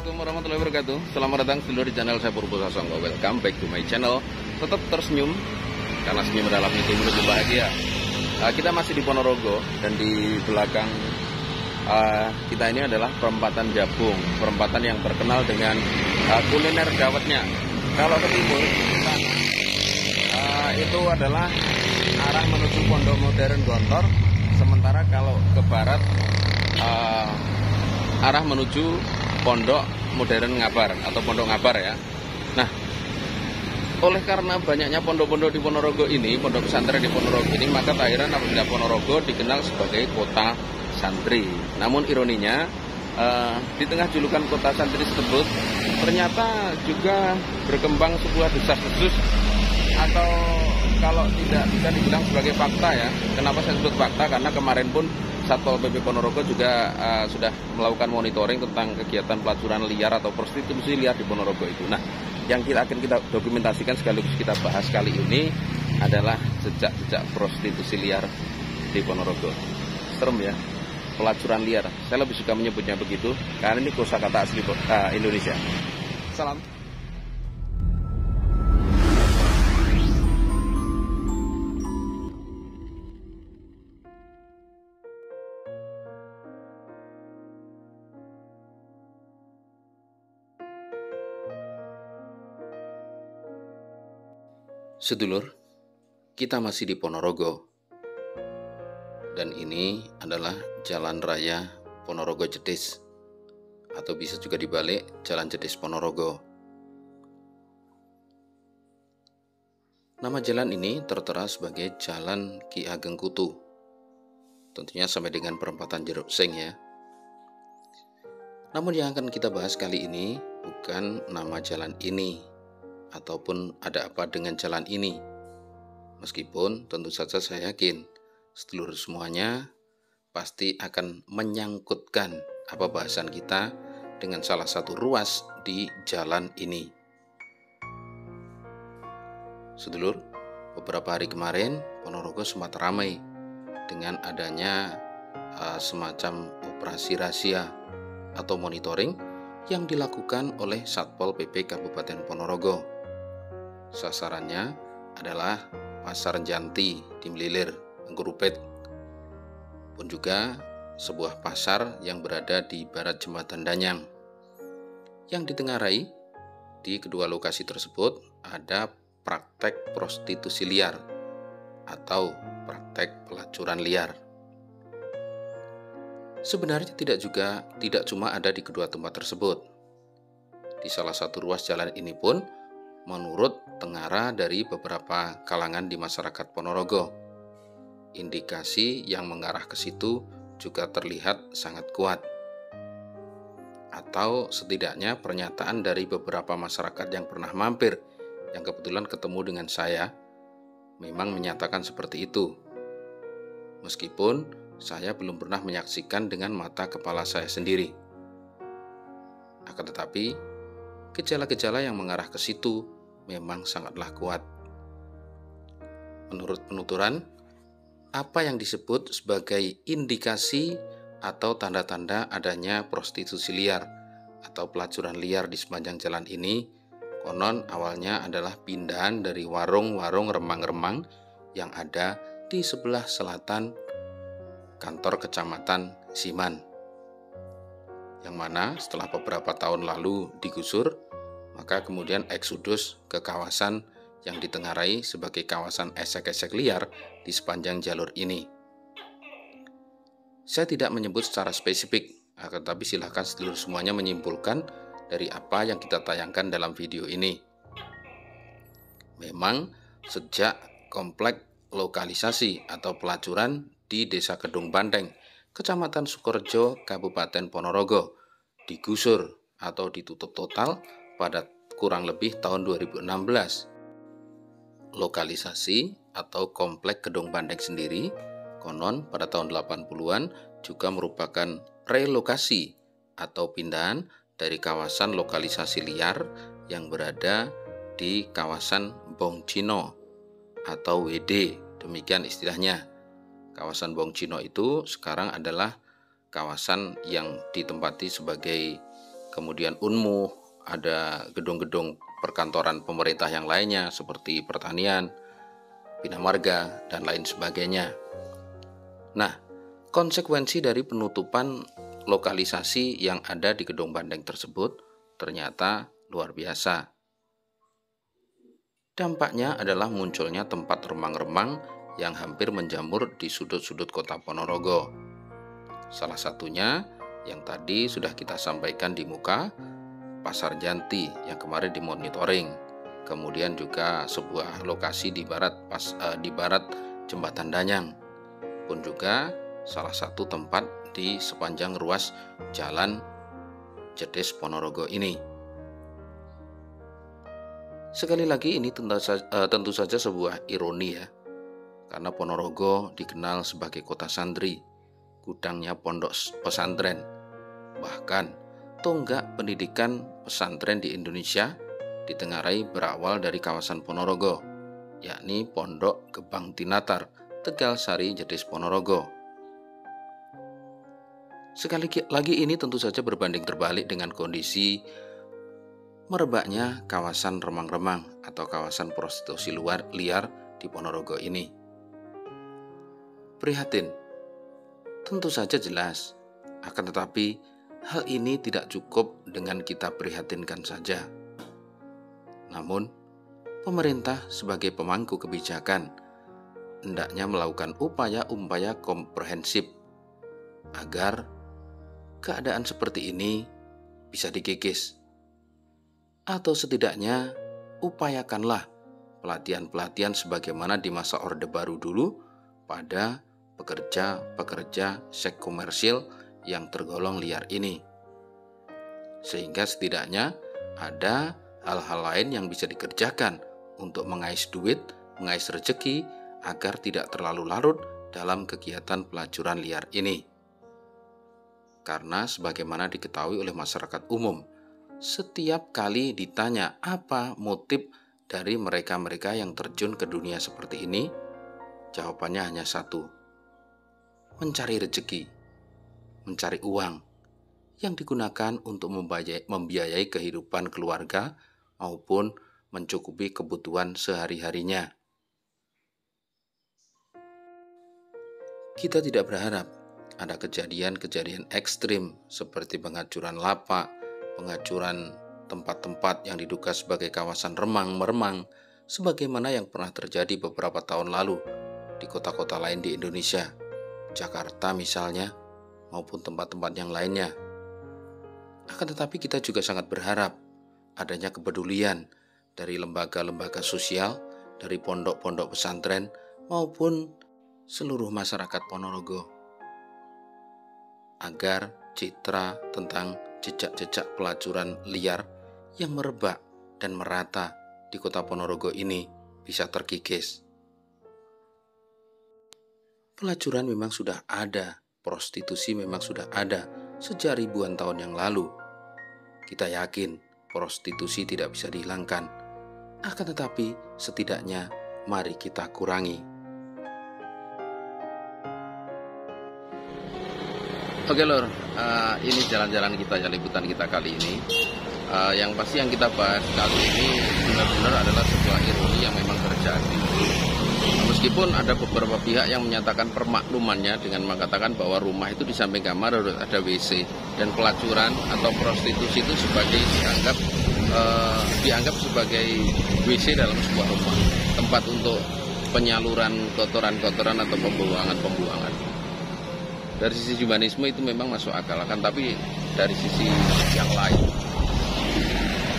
Assalamualaikum warahmatullahi wabarakatuh. Selamat datang sedulur di channel saya Purbo Sasongko. Welcome back to my channel. Tetap tersenyum karena senyum dalam itu menuju bahagia. Kita masih di Ponorogo dan di belakang kita ini adalah perempatan Jabung, perempatan yang terkenal dengan kuliner dawetnya. Kalau ke timur itu adalah arah menuju Pondok Modern Gontor, sementara kalau ke barat arah menuju Pondok Modern Ngabar atau Pondok Ngabar ya. Nah, oleh karena banyaknya pondok-pondok di Ponorogo ini, pondok pesantren di Ponorogo ini, maka tak heran apabila Ponorogo dikenal sebagai kota santri. Namun ironinya, di tengah julukan kota santri tersebut, ternyata juga berkembang sebuah desas-desus atau kalau tidak bisa dibilang sebagai fakta ya. Kenapa saya sebut fakta? Karena kemarin pun Satpol PP Ponorogo juga sudah melakukan monitoring tentang kegiatan pelacuran liar atau prostitusi liar di Ponorogo itu. Nah, yang akan kita dokumentasikan sekaligus kita bahas kali ini adalah jejak-jejak prostitusi liar di Ponorogo. Serem ya, pelacuran liar. Saya lebih suka menyebutnya begitu karena ini kosakata asli Indonesia. Salam. Sedulur, kita masih di Ponorogo. Dan ini adalah Jalan Raya Ponorogo Jetis, atau bisa juga dibalik Jalan Jetis Ponorogo. Nama jalan ini tertera sebagai Jalan Ki Ageng Kutu. Tentunya sampai dengan perempatan Jeruk Seng ya. Namun yang akan kita bahas kali ini bukan nama jalan ini ataupun ada apa dengan jalan ini. Meskipun tentu saja saya yakin sedulur semuanya pasti akan menyangkutkan apa bahasan kita dengan salah satu ruas di jalan ini. Sedulur, beberapa hari kemarin Ponorogo sempat ramai dengan adanya semacam operasi rahasia atau monitoring yang dilakukan oleh Satpol PP Kabupaten Ponorogo. Sasarannya adalah Pasar Janti di Melilir, Ngurupet, pun juga sebuah pasar yang berada di barat Jembatan Danyang. Yang ditengarai di kedua lokasi tersebut ada praktek prostitusi liar atau praktek pelacuran liar. Sebenarnya tidak cuma ada di kedua tempat tersebut. Di salah satu ruas jalan ini pun menurut tengara dari beberapa kalangan di masyarakat Ponorogo, indikasi yang mengarah ke situ juga terlihat sangat kuat. Atau setidaknya pernyataan dari beberapa masyarakat yang pernah mampir, yang kebetulan ketemu dengan saya, memang menyatakan seperti itu. Meskipun saya belum pernah menyaksikan dengan mata kepala saya sendiri. Akan tetapi, gejala-gejala yang mengarah ke situ memang sangatlah kuat. Menurut penuturan, apa yang disebut sebagai indikasi atau tanda-tanda adanya prostitusi liar atau pelacuran liar di sepanjang jalan ini, konon awalnya adalah pindahan dari warung-warung remang-remang yang ada di sebelah selatan kantor kecamatan Siman, yang mana setelah beberapa tahun lalu digusur, maka kemudian eksodus ke kawasan yang ditengarai sebagai kawasan esek-esek liar di sepanjang jalur ini. Saya tidak menyebut secara spesifik, akan tapi silahkan sedulur semuanya menyimpulkan dari apa yang kita tayangkan dalam video ini. Memang sejak komplek lokalisasi atau pelacuran di Desa Kedung Banteng, Kecamatan Sukorejo, Kabupaten Ponorogo, digusur atau ditutup total pada kurang lebih tahun 2016. Lokalisasi atau komplek Kedung Banteng sendiri konon pada tahun 80-an juga merupakan relokasi atau pindahan dari kawasan lokalisasi liar yang berada di kawasan Bong Cino atau WD, demikian istilahnya. Kawasan Bong Cino itu sekarang adalah kawasan yang ditempati sebagai kemudian Unmu, ada gedung-gedung perkantoran pemerintah yang lainnya seperti pertanian, bina marga, dan lain sebagainya. Nah, konsekuensi dari penutupan lokalisasi yang ada di Gedung Bandeng tersebut ternyata luar biasa. Dampaknya adalah munculnya tempat remang-remang yang hampir menjamur di sudut-sudut kota Ponorogo. Salah satunya yang tadi sudah kita sampaikan di muka, Pasar Janti yang kemarin dimonitoring. Kemudian juga sebuah lokasi di barat Jembatan Danyang, pun juga salah satu tempat di sepanjang ruas Jalan Jedes Ponorogo ini. Sekali lagi ini tentu saja sebuah ironi ya, karena Ponorogo dikenal sebagai kota santri, gudangnya pondok pesantren. Bahkan tonggak pendidikan pesantren di Indonesia ditengarai berawal dari kawasan Ponorogo, yakni Pondok Gebang Tinatar, Tegal Sari, Jedes Ponorogo. Sekali lagi ini tentu saja berbanding terbalik dengan kondisi merebaknya kawasan remang-remang atau kawasan prostitusi liar di Ponorogo ini. Prihatin, tentu saja jelas, akan tetapi hal ini tidak cukup dengan kita prihatinkan saja. Namun, pemerintah sebagai pemangku kebijakan hendaknya melakukan upaya-upaya komprehensif agar keadaan seperti ini bisa dikikis. Atau setidaknya upayakanlah pelatihan-pelatihan sebagaimana di masa Orde Baru dulu pada pekerja-pekerja seks komersil yang tergolong liar ini. Sehingga setidaknya ada hal-hal lain yang bisa dikerjakan untuk mengais duit, mengais rezeki agar tidak terlalu larut dalam kegiatan pelacuran liar ini. Karena sebagaimana diketahui oleh masyarakat umum, setiap kali ditanya apa motif dari mereka-mereka yang terjun ke dunia seperti ini, jawabannya hanya satu: mencari rezeki, mencari uang yang digunakan untuk membiayai kehidupan keluarga maupun mencukupi kebutuhan sehari-harinya. Kita tidak berharap ada kejadian-kejadian ekstrim seperti penghacuran lapak, penghacuran tempat-tempat yang diduga sebagai kawasan remang-meremang sebagaimana yang pernah terjadi beberapa tahun lalu di kota-kota lain di Indonesia, Jakarta misalnya, maupun tempat-tempat yang lainnya. Akan tetapi kita juga sangat berharap adanya kepedulian dari lembaga-lembaga sosial, dari pondok-pondok pesantren, maupun seluruh masyarakat Ponorogo, agar citra tentang jejak-jejak pelacuran liar yang merebak dan merata di kota Ponorogo ini bisa terkikis. Pelacuran memang sudah ada, prostitusi memang sudah ada sejak ribuan tahun yang lalu. Kita yakin prostitusi tidak bisa dihilangkan, akan tetapi setidaknya mari kita kurangi. Oke lor, ini jalan-jalan kita ya, liputan kita kali ini. Yang pasti yang kita bahas kali ini benar-benar adalah sebuah ironi yang memang terjadi. Meskipun ada beberapa pihak yang menyatakan permaklumannya dengan mengatakan bahwa rumah itu di samping kamar harus ada WC, dan pelacuran atau prostitusi itu dianggap sebagai WC dalam sebuah rumah, tempat untuk penyaluran kotoran-kotoran atau pembuangan. Dari sisi humanisme itu memang masuk akal, tapi dari sisi yang lain,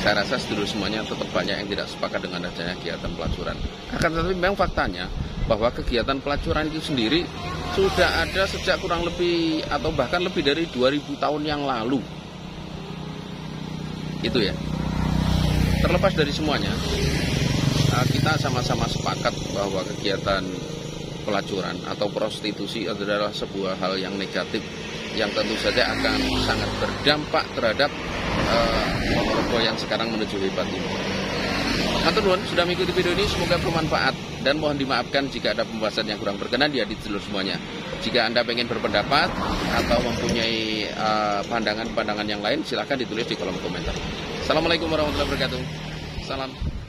saya rasa seluruh semuanya tetap banyak yang tidak sepakat dengan adanya kegiatan pelacuran. Akan tetapi memang faktanya bahwa kegiatan pelacuran itu sendiri sudah ada sejak kurang lebih atau bahkan lebih dari 2000 tahun yang lalu. Itu ya. Terlepas dari semuanya, kita sama-sama sepakat bahwa kegiatan pelacuran atau prostitusi adalah sebuah hal yang negatif yang tentu saja akan sangat berdampak terhadap Ponorogo yang sekarang menuju hebat ini. Hatur nuhun sudah mengikuti video ini, semoga bermanfaat. Dan mohon dimaafkan jika ada pembahasan yang kurang berkenan di edit seluruh semuanya. Jika Anda ingin berpendapat atau mempunyai pandangan-pandangan yang lain, silahkan ditulis di kolom komentar. Assalamualaikum warahmatullahi wabarakatuh. Salam.